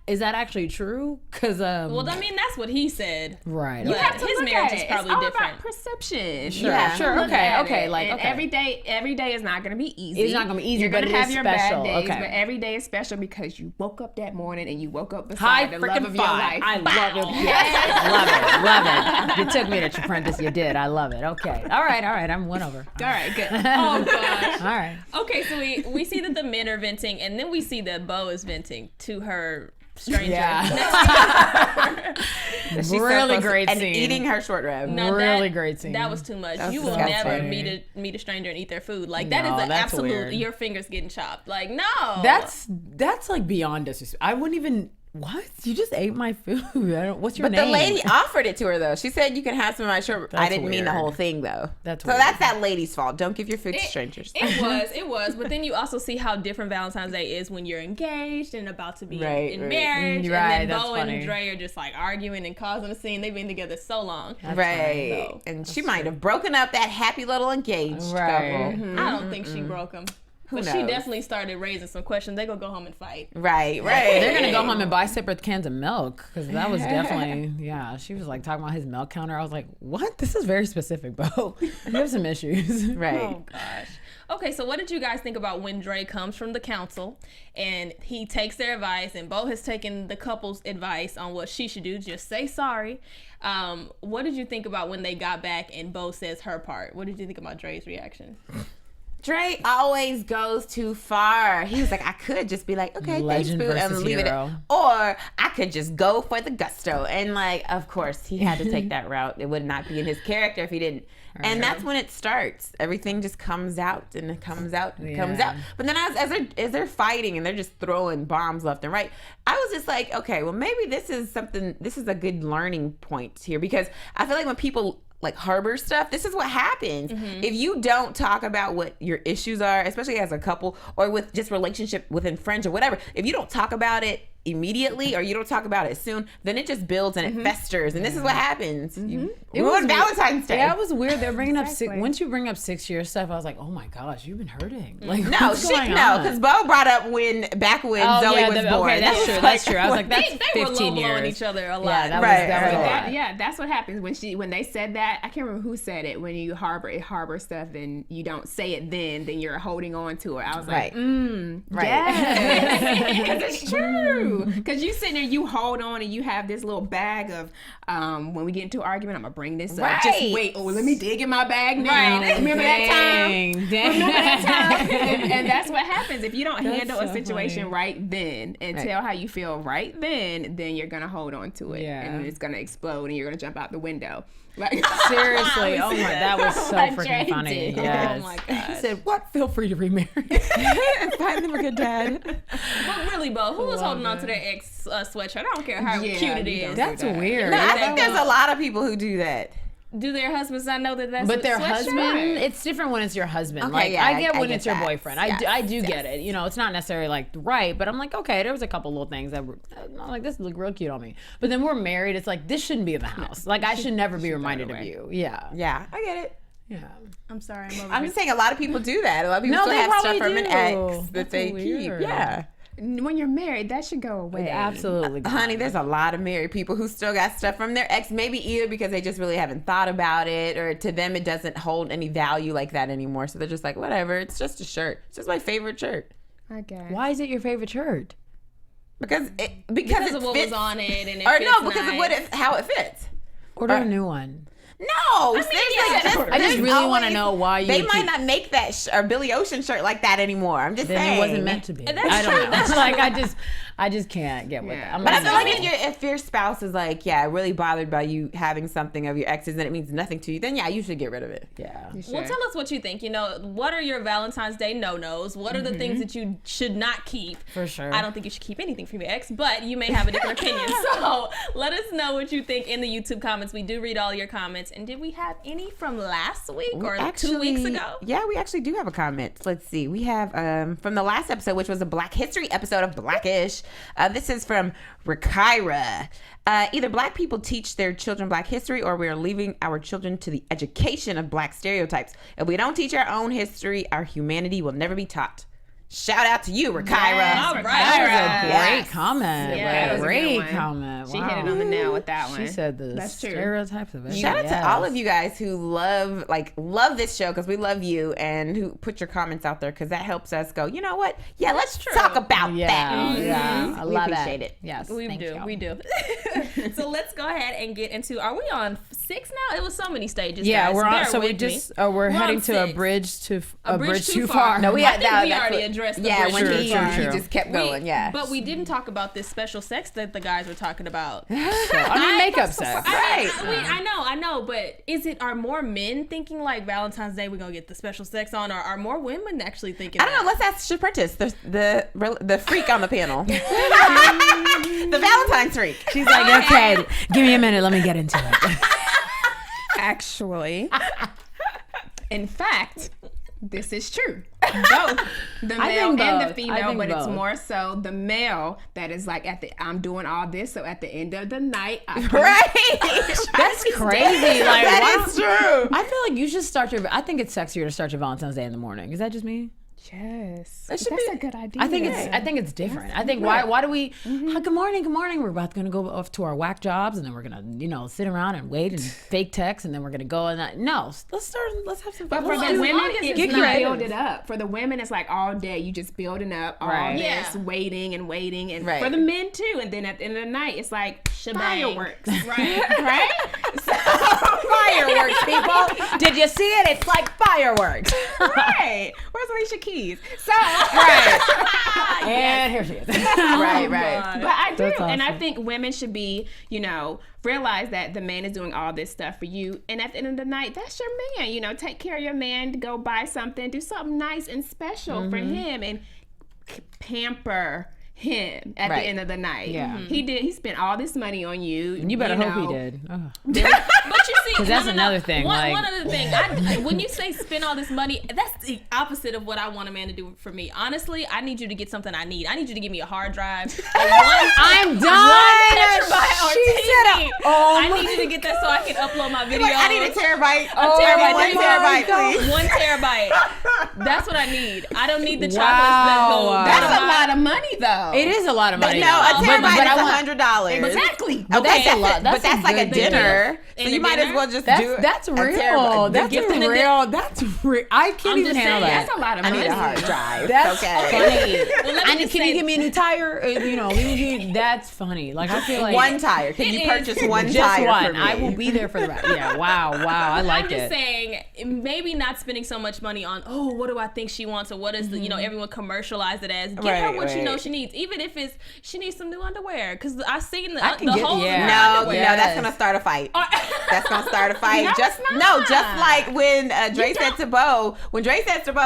[SPEAKER 3] is that actually true? Because
[SPEAKER 4] well, I mean, that's what he said.
[SPEAKER 3] Right.
[SPEAKER 5] You have to
[SPEAKER 4] his
[SPEAKER 5] look
[SPEAKER 4] marriage
[SPEAKER 5] at
[SPEAKER 4] is
[SPEAKER 5] it.
[SPEAKER 4] probably
[SPEAKER 5] It's all
[SPEAKER 4] different.
[SPEAKER 5] about perception.
[SPEAKER 3] Sure. Okay. Like,
[SPEAKER 5] and
[SPEAKER 3] okay.
[SPEAKER 5] every day is not going to be easy.
[SPEAKER 3] It's not going to be easy,
[SPEAKER 5] You're
[SPEAKER 3] but
[SPEAKER 5] gonna
[SPEAKER 3] it
[SPEAKER 5] have
[SPEAKER 3] is
[SPEAKER 5] your
[SPEAKER 3] special.
[SPEAKER 5] bad days,
[SPEAKER 3] Okay.
[SPEAKER 5] but every day is special because you woke up that morning and you woke up beside the love of your life.
[SPEAKER 3] I love it. Yes. love it. You took me to Shaprintace. You did. I love it. Okay. All right. I'm won over.
[SPEAKER 5] All right, good.
[SPEAKER 4] Oh gosh.
[SPEAKER 3] All right.
[SPEAKER 4] Okay, so we see that the men are venting, and then we see that Bo is venting to her stranger.
[SPEAKER 3] Yeah.
[SPEAKER 2] Really
[SPEAKER 3] great
[SPEAKER 2] and
[SPEAKER 3] scene.
[SPEAKER 2] eating her short rib.
[SPEAKER 4] Now
[SPEAKER 3] Really great scene.
[SPEAKER 4] That was too much.
[SPEAKER 2] That's
[SPEAKER 4] You will
[SPEAKER 2] disgusting.
[SPEAKER 4] never meet a stranger and eat their food. Like, that
[SPEAKER 3] No,
[SPEAKER 4] is an
[SPEAKER 3] that's
[SPEAKER 4] absolute,
[SPEAKER 3] weird.
[SPEAKER 4] your fingers getting chopped. Like, no.
[SPEAKER 3] That's like beyond disrespect. I wouldn't even. What? You just ate my food. What's your
[SPEAKER 2] But
[SPEAKER 3] name?
[SPEAKER 2] the lady offered it to her though. She said you can have some of my short. I
[SPEAKER 3] That's
[SPEAKER 2] didn't mean the
[SPEAKER 3] weird.
[SPEAKER 2] whole thing though.
[SPEAKER 3] That's
[SPEAKER 2] so
[SPEAKER 3] weird.
[SPEAKER 2] that's that lady's fault. Don't give your food to strangers.
[SPEAKER 4] It was. But then you also see how different Valentine's Day is when you're engaged and about to be in marriage.
[SPEAKER 3] Right,
[SPEAKER 4] And then
[SPEAKER 3] that's
[SPEAKER 4] Bo
[SPEAKER 3] funny.
[SPEAKER 4] and Dre are just like arguing and causing a scene. They've been together so long.
[SPEAKER 2] Right.
[SPEAKER 4] So,
[SPEAKER 2] and she might have broken up that happy little engaged
[SPEAKER 3] Right.
[SPEAKER 2] couple.
[SPEAKER 4] I don't think she broke them. But she
[SPEAKER 2] knows?
[SPEAKER 4] definitely started raising some questions. They gonna go home and fight.
[SPEAKER 2] Right.
[SPEAKER 3] They're gonna go home and buy separate cans of milk because that was definitely She was like talking about his milk counter. I was like, what? This is very specific, Bo. You have some issues.
[SPEAKER 2] Right.
[SPEAKER 4] Oh gosh. Okay, so what did you guys think about when Dre comes from the council and he takes their advice, and Bo has taken the couple's advice on what she should do, just say sorry. What did you think about when they got back and Bo says her part? What did you think about Dre's reaction?
[SPEAKER 2] Dre always goes too far. He was like, I could just be like, okay,
[SPEAKER 3] Legend
[SPEAKER 2] thanks, boo, and
[SPEAKER 3] versus
[SPEAKER 2] leave it.
[SPEAKER 3] hero.
[SPEAKER 2] Or I could just go for the gusto. And like, of course, he had to take that route. It would not be in his character if he didn't. And that's when it starts. Everything just comes out and it comes out and it comes out. But then as they're fighting and they're just throwing bombs left and right, I was just like, okay, well, maybe this is a good learning point here, because I feel like when people like harbor stuff, this is what happens. If you don't talk about what your issues are, especially as a couple or with just relationship within friends or whatever, if you don't talk about it immediately or you don't talk about it soon, then it just builds and it festers, and this is what happens. You ruin Valentine's Day.
[SPEAKER 3] Yeah, it was weird. They're bringing up once you bring up 6-year stuff, I was like, oh my gosh, you've been hurting. Like,
[SPEAKER 2] No,
[SPEAKER 3] what's going
[SPEAKER 2] no,
[SPEAKER 3] on?
[SPEAKER 2] because Bo brought up back when Zoe was born.
[SPEAKER 3] Okay, that's true. That's true. I was like, that's
[SPEAKER 4] They were
[SPEAKER 3] 15
[SPEAKER 4] low blowing
[SPEAKER 3] years.
[SPEAKER 4] each other a lot.
[SPEAKER 3] Yeah, that
[SPEAKER 2] Right,
[SPEAKER 3] was a
[SPEAKER 2] right.
[SPEAKER 3] lot.
[SPEAKER 5] Yeah, that's what happens when they said that. I can't remember who said it. When you harbor stuff and you don't say it, then you're holding on to it. I was like,
[SPEAKER 2] Right.
[SPEAKER 5] yes, it's true. Because you sitting there, you hold on, and you have this little bag of when we get into an argument, I'm gonna bring this up.
[SPEAKER 2] Right.
[SPEAKER 5] Just wait. Oh, let me dig in my bag now.
[SPEAKER 3] Right.
[SPEAKER 5] Remember that time?
[SPEAKER 3] Dang.
[SPEAKER 5] Remember that time? And that's what happens if you don't handle a
[SPEAKER 3] so
[SPEAKER 5] situation
[SPEAKER 3] funny.
[SPEAKER 5] right then and tell how you feel right then you're gonna hold on to it,
[SPEAKER 3] Yeah.
[SPEAKER 5] and it's gonna explode, and you're gonna jump out the window. Like
[SPEAKER 3] Seriously, oh my, that was so
[SPEAKER 5] Like
[SPEAKER 3] freaking
[SPEAKER 5] Dre
[SPEAKER 3] funny.
[SPEAKER 5] did.
[SPEAKER 3] Yes.
[SPEAKER 4] Oh my
[SPEAKER 3] He
[SPEAKER 4] gosh.
[SPEAKER 3] said, "What? Feel free to remarry."
[SPEAKER 2] Find them a good dad.
[SPEAKER 4] But really, Bo, who was holding on to their ex sweatshirt? I don't care how
[SPEAKER 5] Yeah,
[SPEAKER 4] cute it
[SPEAKER 5] you
[SPEAKER 4] is.
[SPEAKER 3] That's weird.
[SPEAKER 2] No, I think there's a lot of people who do that.
[SPEAKER 4] Do their husbands not know that that's
[SPEAKER 3] But
[SPEAKER 4] a
[SPEAKER 3] their
[SPEAKER 4] sweatshirt?
[SPEAKER 3] husband, it's different when it's your husband.
[SPEAKER 2] Okay,
[SPEAKER 3] like
[SPEAKER 2] yeah,
[SPEAKER 3] I get
[SPEAKER 2] I
[SPEAKER 3] when
[SPEAKER 2] get
[SPEAKER 3] it's your
[SPEAKER 2] that.
[SPEAKER 3] boyfriend.
[SPEAKER 2] Yes,
[SPEAKER 3] I do get it. You know, it's not necessarily like right, but I'm like, okay, there was a couple little things that were I'm like, this look real cute on me. But then we're married. It's like this shouldn't be in the house. Like I should never be reminded of you. Yeah.
[SPEAKER 2] Yeah, I get it.
[SPEAKER 3] Yeah.
[SPEAKER 4] I'm sorry, I'm over
[SPEAKER 2] I'm just saying a lot of people do that. A lot of people
[SPEAKER 3] No,
[SPEAKER 2] still
[SPEAKER 3] they
[SPEAKER 2] have stuff
[SPEAKER 3] probably
[SPEAKER 2] from an
[SPEAKER 3] do.
[SPEAKER 2] ex that
[SPEAKER 3] That's
[SPEAKER 2] they
[SPEAKER 3] weird.
[SPEAKER 2] keep. Yeah.
[SPEAKER 5] when you're married, that should go away.
[SPEAKER 3] Absolutely.
[SPEAKER 2] Honey, there's a lot of married people who still got stuff from their ex, maybe either because they just really haven't thought about it, or to them it doesn't hold any value like that anymore. So they're just like, whatever, it's just a shirt. It's just my favorite shirt.
[SPEAKER 5] I guess.
[SPEAKER 3] Why is it your favorite shirt?
[SPEAKER 2] Because
[SPEAKER 4] because
[SPEAKER 2] it
[SPEAKER 4] of what
[SPEAKER 2] fits.
[SPEAKER 4] was on it, and it
[SPEAKER 2] Or
[SPEAKER 4] fits
[SPEAKER 2] no, because
[SPEAKER 4] nice.
[SPEAKER 2] of how it fits.
[SPEAKER 3] Order
[SPEAKER 2] Or-
[SPEAKER 3] a new one.
[SPEAKER 2] No, seriously,
[SPEAKER 3] I just really want to know why you.
[SPEAKER 2] They might not make that or Billy Ocean shirt like that anymore. I'm just saying
[SPEAKER 3] it wasn't meant to be.
[SPEAKER 4] I don't know.
[SPEAKER 3] That's like I just can't get with it.
[SPEAKER 2] But I feel like if your spouse is like, really bothered by you having something of your ex's and it means nothing to you, then you should get rid of it.
[SPEAKER 3] Yeah.
[SPEAKER 4] Well, tell us what you think. What are your Valentine's Day no-nos? What are the things that you should not keep?
[SPEAKER 3] For sure.
[SPEAKER 4] I don't think you should keep anything from your ex, but you may have a different opinion. So let us know what you think in the YouTube comments. We do read all your comments. And did we have any from last week or 2 weeks ago?
[SPEAKER 2] Yeah, we actually do have a comment. Let's see. We have from the last episode, which was a Black History episode of Blackish. This is from Rikaira. Either Black people teach their children Black history or we are leaving our children to the education of Black stereotypes. If we don't teach our own history, our humanity will never be taught. Shout out to you, Rikaira.
[SPEAKER 4] Yes, all right.
[SPEAKER 3] That was a great comment.
[SPEAKER 5] Yeah,
[SPEAKER 3] Great comment.
[SPEAKER 5] She
[SPEAKER 3] Wow.
[SPEAKER 5] hit it on the nail with that one.
[SPEAKER 3] She said the
[SPEAKER 5] That's true.
[SPEAKER 3] stereotypes of it.
[SPEAKER 2] Shout out to all of you guys who love this show because we love you and who put your comments out there because that helps us go, you know what? Yeah, let's talk about that.
[SPEAKER 3] Yeah, I
[SPEAKER 2] We
[SPEAKER 3] love
[SPEAKER 2] appreciate
[SPEAKER 3] that.
[SPEAKER 2] it.
[SPEAKER 3] Yes,
[SPEAKER 4] We
[SPEAKER 3] thank
[SPEAKER 4] do.
[SPEAKER 3] you.
[SPEAKER 4] We do. So let's go ahead and get into, are we on 6 now? It was so many stages,
[SPEAKER 3] Yeah,
[SPEAKER 4] guys.
[SPEAKER 3] we're on.
[SPEAKER 4] Bear
[SPEAKER 3] So we
[SPEAKER 4] with
[SPEAKER 3] just
[SPEAKER 4] me.
[SPEAKER 3] we're heading
[SPEAKER 4] on
[SPEAKER 3] to a
[SPEAKER 4] 6.
[SPEAKER 3] bridge too
[SPEAKER 4] Too
[SPEAKER 3] far.
[SPEAKER 2] No, we
[SPEAKER 4] I
[SPEAKER 2] had
[SPEAKER 4] think we
[SPEAKER 2] that's
[SPEAKER 4] already
[SPEAKER 2] what-
[SPEAKER 4] addressed the
[SPEAKER 2] Yeah,
[SPEAKER 4] bridge
[SPEAKER 2] when
[SPEAKER 4] too
[SPEAKER 2] he
[SPEAKER 4] far.
[SPEAKER 2] just kept going. Yeah,
[SPEAKER 4] But we didn't talk about this special sex that the guys were talking about.
[SPEAKER 3] I mean, makeup sex.
[SPEAKER 4] I know, but are more men thinking like Valentine's Day we're gonna get the special sex on, or are more women actually thinking?
[SPEAKER 2] I don't know. Let's ask Shaprintace, the freak on the panel, the Valentine's freak.
[SPEAKER 3] She's like, okay, give me a minute. Let me get into it.
[SPEAKER 5] Actually, in fact, this is true. Both the male and the female, but it's more so the male that is like I'm doing all this, so at the end of the night,
[SPEAKER 3] That's crazy. Like,
[SPEAKER 2] That is true.
[SPEAKER 3] I feel like you should I think it's sexier to start your Valentine's Day in the morning. Is that just me?
[SPEAKER 5] Yes,
[SPEAKER 2] It
[SPEAKER 5] that's
[SPEAKER 2] should be-
[SPEAKER 5] a good idea.
[SPEAKER 3] I think it's different. I think why do we? Oh, good morning. We're about to go off to our whack jobs, and then we're gonna sit around and wait and fake text, and then we're gonna go and that. No, let's have some fun.
[SPEAKER 5] But for
[SPEAKER 3] Let's
[SPEAKER 5] the
[SPEAKER 3] do
[SPEAKER 5] women,
[SPEAKER 3] August.
[SPEAKER 5] it's
[SPEAKER 3] Get
[SPEAKER 5] not
[SPEAKER 3] creative.
[SPEAKER 5] build it up. For the women, it's like all day you just building up all
[SPEAKER 3] Right.
[SPEAKER 5] this,
[SPEAKER 4] Yeah.
[SPEAKER 5] waiting, and
[SPEAKER 2] Right.
[SPEAKER 5] for the men too. And then at the end of the night, it's like fireworks,
[SPEAKER 4] Right.
[SPEAKER 5] right?
[SPEAKER 3] Fireworks, people. Did you see it? It's like fireworks.
[SPEAKER 5] Right. Where's Alicia Keys? So
[SPEAKER 3] And here she is.
[SPEAKER 2] Right.
[SPEAKER 5] But I do,
[SPEAKER 3] That's
[SPEAKER 5] and I
[SPEAKER 3] awesome.
[SPEAKER 5] think women should be, realize that the man is doing all this stuff for you, and at the end of the night, that's your man. Take care of your man, go buy something, do something nice and special for him, and pamper him at the
[SPEAKER 2] Right.
[SPEAKER 5] end of the night.
[SPEAKER 3] Yeah.
[SPEAKER 5] He spent all this money on you.
[SPEAKER 3] You better hope he did. Oh.
[SPEAKER 4] But you see,
[SPEAKER 3] 'Cause that's another thing, like-
[SPEAKER 4] One other thing, when you say spend all this money, that's the opposite of what I want a man to do for me. Honestly, I need you to get something I need. I need you to give me a hard drive.
[SPEAKER 3] I'm done.
[SPEAKER 4] I need you to get that so I can upload my videos.
[SPEAKER 2] I need a terabyte.
[SPEAKER 4] terabyte.
[SPEAKER 2] One terabyte, please.
[SPEAKER 4] 1 terabyte. That's what I need. I don't need the chocolates
[SPEAKER 3] Wow.
[SPEAKER 4] that
[SPEAKER 5] That's a lot of money, though.
[SPEAKER 3] It is a lot of money.
[SPEAKER 2] No, a
[SPEAKER 3] though.
[SPEAKER 2] terabyte
[SPEAKER 3] But I
[SPEAKER 2] is
[SPEAKER 3] want-
[SPEAKER 2] $100.
[SPEAKER 5] Exactly.
[SPEAKER 3] But that's a lot.
[SPEAKER 2] But that's like a
[SPEAKER 3] good
[SPEAKER 2] dinner.
[SPEAKER 4] deal.
[SPEAKER 2] So
[SPEAKER 4] And
[SPEAKER 2] you
[SPEAKER 4] a
[SPEAKER 2] might as
[SPEAKER 4] dinner?
[SPEAKER 2] well just do
[SPEAKER 3] That's
[SPEAKER 2] a
[SPEAKER 3] real.
[SPEAKER 2] terabyte.
[SPEAKER 3] That's
[SPEAKER 4] gift and a
[SPEAKER 3] real. That's real. I can't
[SPEAKER 4] I'm
[SPEAKER 3] even
[SPEAKER 4] just
[SPEAKER 3] handle
[SPEAKER 4] saying,
[SPEAKER 3] that.
[SPEAKER 5] That's a lot of
[SPEAKER 2] I
[SPEAKER 5] money.
[SPEAKER 2] need a hard drive.
[SPEAKER 3] That's
[SPEAKER 2] okay.
[SPEAKER 3] funny.
[SPEAKER 4] Well, let me
[SPEAKER 3] And
[SPEAKER 4] just
[SPEAKER 3] can
[SPEAKER 4] say-
[SPEAKER 3] you give me a new tire? That's funny. Like I feel like
[SPEAKER 2] One tire. Can you
[SPEAKER 4] It
[SPEAKER 2] purchase
[SPEAKER 4] is.
[SPEAKER 2] one
[SPEAKER 3] just
[SPEAKER 2] tire
[SPEAKER 3] one.
[SPEAKER 2] for me?
[SPEAKER 3] I will be there for the rest. Yeah. Wow. I like
[SPEAKER 4] I'm just
[SPEAKER 3] it.
[SPEAKER 4] saying, maybe not spending so much money on, what do I think she wants, or what is the, everyone commercialized it as. Get her what you know she needs, even if it's she needs some new underwear. Because I've seen the
[SPEAKER 3] can get-
[SPEAKER 4] holes in her
[SPEAKER 2] No,
[SPEAKER 4] underwear.
[SPEAKER 2] that's gonna start a fight. That's gonna start a fight.
[SPEAKER 5] No,
[SPEAKER 2] just
[SPEAKER 5] it's not.
[SPEAKER 2] just like when Dre said to Bo,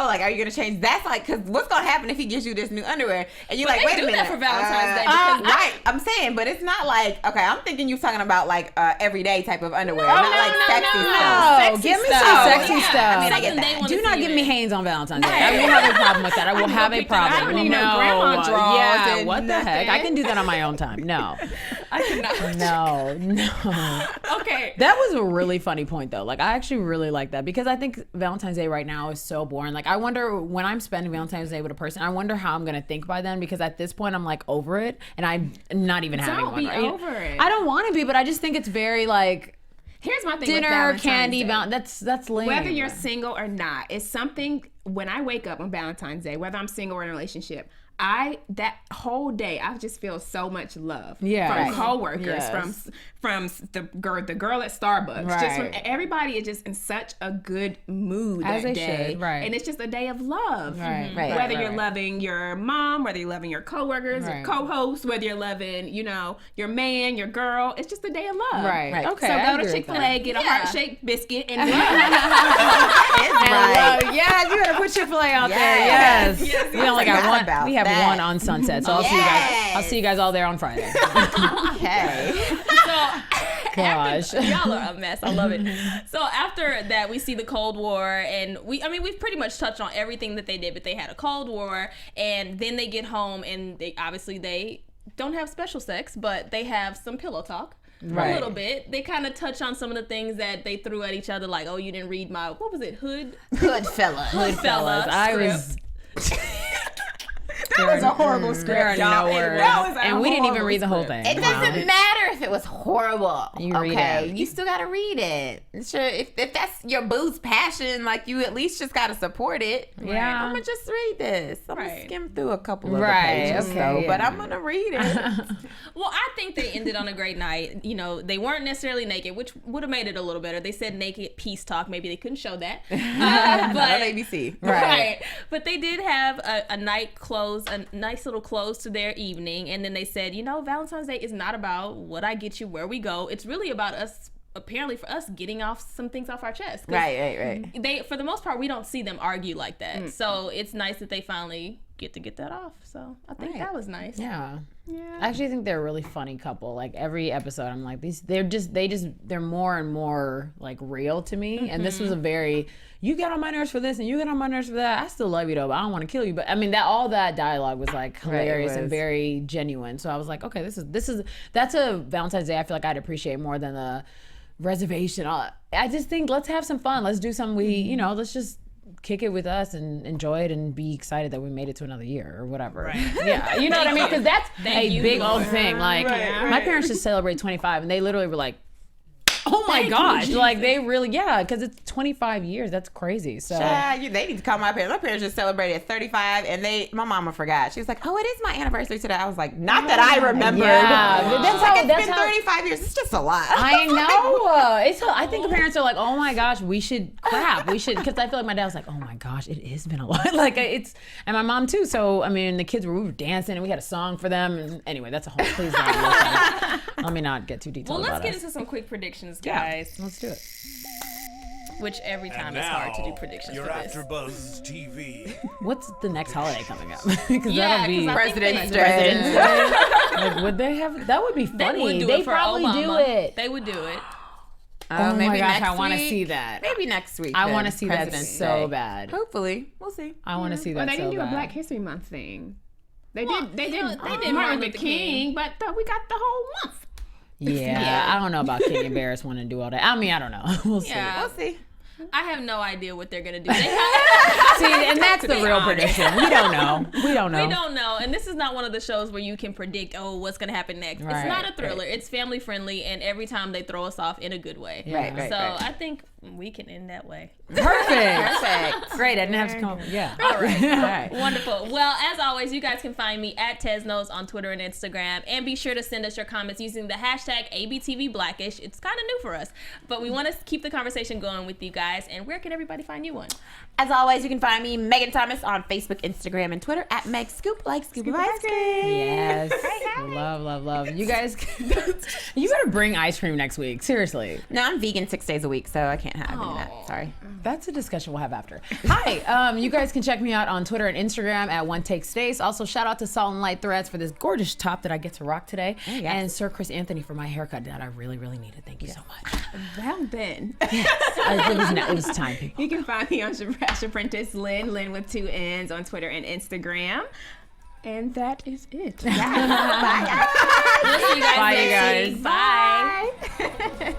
[SPEAKER 2] like, are you gonna change? That's like, cause what's gonna happen if he gives you this new underwear and you're
[SPEAKER 4] But
[SPEAKER 2] like,
[SPEAKER 4] they
[SPEAKER 2] wait a
[SPEAKER 4] do
[SPEAKER 2] minute,
[SPEAKER 4] that for Valentine's Day because
[SPEAKER 2] right? I'm saying, but it's not like, okay, I'm thinking you're talking about like everyday type of underwear,
[SPEAKER 5] No,
[SPEAKER 2] not
[SPEAKER 5] no,
[SPEAKER 2] like
[SPEAKER 5] no,
[SPEAKER 2] sexy
[SPEAKER 5] no.
[SPEAKER 2] stuff.
[SPEAKER 3] Oh, give me
[SPEAKER 5] stuff.
[SPEAKER 3] some sexy
[SPEAKER 2] Yeah.
[SPEAKER 3] stuff.
[SPEAKER 2] I mean, I get
[SPEAKER 4] Something
[SPEAKER 2] that.
[SPEAKER 4] they wanna
[SPEAKER 3] Do not
[SPEAKER 4] see
[SPEAKER 3] give
[SPEAKER 4] you
[SPEAKER 3] me
[SPEAKER 4] in.
[SPEAKER 3] Hanes on Valentine's Day. I will have a problem with that. I will have a
[SPEAKER 4] pick that up.
[SPEAKER 3] problem.
[SPEAKER 4] I don't
[SPEAKER 5] need no grandma drawers
[SPEAKER 3] Yeah,
[SPEAKER 5] and
[SPEAKER 3] what the heck? I
[SPEAKER 5] nothing.
[SPEAKER 3] can do that on my own time. No.
[SPEAKER 4] I cannot.
[SPEAKER 3] No.
[SPEAKER 4] Okay.
[SPEAKER 3] That was a really funny point though. Like I actually really like that because I think Valentine's Day right now is so boring. Like I wonder when I'm spending Valentine's Day with a person, I wonder how I'm gonna think by then because at this point I'm like over it and I'm not even having
[SPEAKER 5] Don't
[SPEAKER 3] one.
[SPEAKER 5] be
[SPEAKER 3] right?
[SPEAKER 5] over it.
[SPEAKER 3] I don't want to be, but I just think it's very like
[SPEAKER 5] Here's my thing with
[SPEAKER 3] dinner,
[SPEAKER 5] Valentine's
[SPEAKER 3] candy,
[SPEAKER 5] Day.
[SPEAKER 3] that's lame.
[SPEAKER 5] Whether you're single or not, it's something when I wake up on Valentine's Day, whether I'm single or in a relationship, that whole day I just feel so much love from coworkers, from the girl at Starbucks, just from everybody is just in such a good mood
[SPEAKER 3] as
[SPEAKER 5] that
[SPEAKER 3] they
[SPEAKER 5] day,
[SPEAKER 3] should, right?
[SPEAKER 5] And it's just a day of love, whether you're loving your mom, whether you're loving your coworkers, your co-hosts, whether you're loving your man, your girl. It's just a day of love,
[SPEAKER 3] right? Okay,
[SPEAKER 5] so go to Chick-fil-A, get a heart-shaped biscuit, and love.
[SPEAKER 3] Yes, you gotta put Chick-fil-A out there. Yes, we only got one. We have one on Sunset, so I'll see you guys all there on Friday.
[SPEAKER 2] Okay.
[SPEAKER 4] So,
[SPEAKER 3] gosh,
[SPEAKER 4] y'all are a mess. I love it. So after that, we see the Cold War, and we've pretty much touched on everything that they did. But they had a Cold War, and then they get home, and they don't have special sex, but they have some pillow talk.
[SPEAKER 3] Right.
[SPEAKER 4] A little bit. They kind of touch on some of the things that they threw at each other, like, oh, you didn't read my, what was it,
[SPEAKER 2] Hoodfellas.
[SPEAKER 3] I was.
[SPEAKER 5] That was a horrible script.
[SPEAKER 3] And we didn't even read the whole thing.
[SPEAKER 2] It doesn't matter if it was horrible.
[SPEAKER 3] You read it.
[SPEAKER 2] You still gotta read it. Sure, if that's your boo's passion, like, you at least just gotta support it.
[SPEAKER 3] Yeah.
[SPEAKER 2] I'm gonna just read this. I'm gonna skim through a couple of the
[SPEAKER 3] Right,
[SPEAKER 2] pages,
[SPEAKER 3] okay,
[SPEAKER 2] but I'm gonna read it.
[SPEAKER 4] Well, I think they ended on a great night. You know, they weren't necessarily naked, which would have made it a little better. They said naked peace talk. Maybe they couldn't show that.
[SPEAKER 2] Not on ABC.
[SPEAKER 4] Right. But they did have a night close, a nice little close to their evening. And then they said, Valentine's Day is not about what I get you, where we go. It's really about us, apparently for us, getting off some things off our chest.
[SPEAKER 2] Right.
[SPEAKER 4] They, for the most part, we don't see them argue like that. So it's nice that they finally get that off. So I think that was nice.
[SPEAKER 3] Yeah. I actually think they're a really funny couple. Like every episode, I'm like, they're more and more like real to me. And this was a very, you get on my nerves for this and you get on my nerves for that. I still love you though, but I don't want to kill you. But I mean, all that dialogue was like hilarious and very genuine. So I was like, okay, that's a Valentine's Day I feel like I'd appreciate more than the reservation. I just think let's have some fun. Let's do something let's just kick it with us and enjoy it and be excited that we made it to another year or whatever. Right. Yeah, you know what I mean? Because that's a big old thing. Like, my parents just celebrate 25, and they literally were like, oh my gosh. Like, they really, because it's 25 years. That's crazy. So
[SPEAKER 2] they need to call my parents. My parents just celebrated 35, and my mama forgot. She was like, oh, it is my anniversary today. I was like, not that I remembered.
[SPEAKER 3] Yeah.
[SPEAKER 2] It's been 35 years. It's just a lot.
[SPEAKER 3] I know. I think parents are like, oh my gosh, we should clap. We should, because I feel like my dad was like, oh my gosh, it has been a lot. Like, and my mom too. So, I mean, the kids we were dancing, and we had a song for them. And anyway, that's a whole, please let me not get too detailed
[SPEAKER 4] let's
[SPEAKER 3] about
[SPEAKER 4] get into some quick predictions, guys.
[SPEAKER 3] Let's do it.
[SPEAKER 4] Which every time it's hard to do predictions
[SPEAKER 1] your
[SPEAKER 4] for this.
[SPEAKER 1] AFTERBUZZ TV.
[SPEAKER 3] What's the next holiday coming up? Because that'll be
[SPEAKER 2] President's Day.
[SPEAKER 3] Like, would they have? That would be funny. They probably do it.
[SPEAKER 4] They would do it.
[SPEAKER 3] Oh
[SPEAKER 2] maybe
[SPEAKER 3] my gosh,
[SPEAKER 2] next
[SPEAKER 3] I want to
[SPEAKER 2] week?
[SPEAKER 3] see that.
[SPEAKER 2] Maybe next week.
[SPEAKER 3] I want to
[SPEAKER 2] then,
[SPEAKER 3] see that
[SPEAKER 2] President's
[SPEAKER 3] so
[SPEAKER 2] Day.
[SPEAKER 3] bad.
[SPEAKER 2] Hopefully, we'll see.
[SPEAKER 3] I want to see that.
[SPEAKER 5] Well, they didn't
[SPEAKER 3] so
[SPEAKER 5] do a
[SPEAKER 3] bad.
[SPEAKER 5] Black History Month thing. They did
[SPEAKER 4] Martin
[SPEAKER 5] Martin
[SPEAKER 4] Luther
[SPEAKER 5] Luther King, but we got the whole month.
[SPEAKER 3] Yeah, I don't know about King and Barris wanting to do all that. I mean, I don't know. We'll see.
[SPEAKER 2] We'll see.
[SPEAKER 4] I have no idea what they're gonna do.
[SPEAKER 3] See, and that's the real prediction. We don't know. We don't know.
[SPEAKER 4] And this is not one of the shows where you can predict, what's gonna happen next.
[SPEAKER 3] Right,
[SPEAKER 4] it's not a thriller. It's family friendly, and every time they throw us off in a good way.
[SPEAKER 3] Right,
[SPEAKER 4] so I think we can end that way.
[SPEAKER 3] Perfect. Great. I didn't have to come up. Yeah.
[SPEAKER 4] All right.
[SPEAKER 3] All right.
[SPEAKER 4] Wonderful. Well, as always, you guys can find me at Teznos on Twitter and Instagram. And be sure to send us your comments using the hashtag ABTVBlackish. It's kind of new for us, but we want to keep the conversation going with you guys. And where can everybody find you on?
[SPEAKER 2] As always, you can find me, Megan Thomas, on Facebook, Instagram, and Twitter at Meg Scoop, like Scoop of ice cream.
[SPEAKER 3] Yes. Love. You guys, you better bring ice cream next week. Seriously.
[SPEAKER 2] No, I'm vegan 6 days a week, so I can't have any of that. Sorry.
[SPEAKER 3] That's a discussion we'll have after. Hi, you guys can check me out on Twitter and Instagram at OneTakeStace. Also, shout out to Salt and Light Threads for this gorgeous top that I get to rock today. And Sir Chris Anthony for my haircut that I really, really needed. Thank you so much.
[SPEAKER 5] Well then.
[SPEAKER 3] It was time, people.
[SPEAKER 5] You can find me on Shaprintace Lynn, Lynn with 2 N's on Twitter and Instagram. And that is it.
[SPEAKER 4] Bye, guys. We'll see you guys next week. Bye.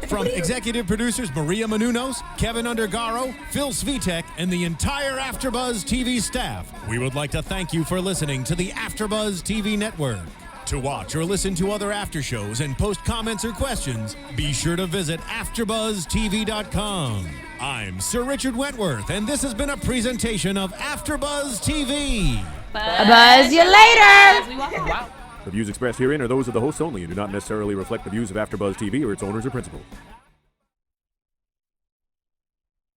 [SPEAKER 1] From executive producers Maria Menounos, Kevin Undergaro, Phil Svitek, and the entire AfterBuzz TV staff, we would like to thank you for listening to the AfterBuzz TV network. To watch or listen to other after shows and post comments or questions, be sure to visit AfterBuzzTV.com. I'm Sir Richard Wentworth, and this has been a presentation of AFTERBUZZ TV.
[SPEAKER 3] Buzz you later.
[SPEAKER 6] The views expressed herein are those of the hosts only and do not necessarily reflect the views of AFTERBUZZ TV or its owners or principals.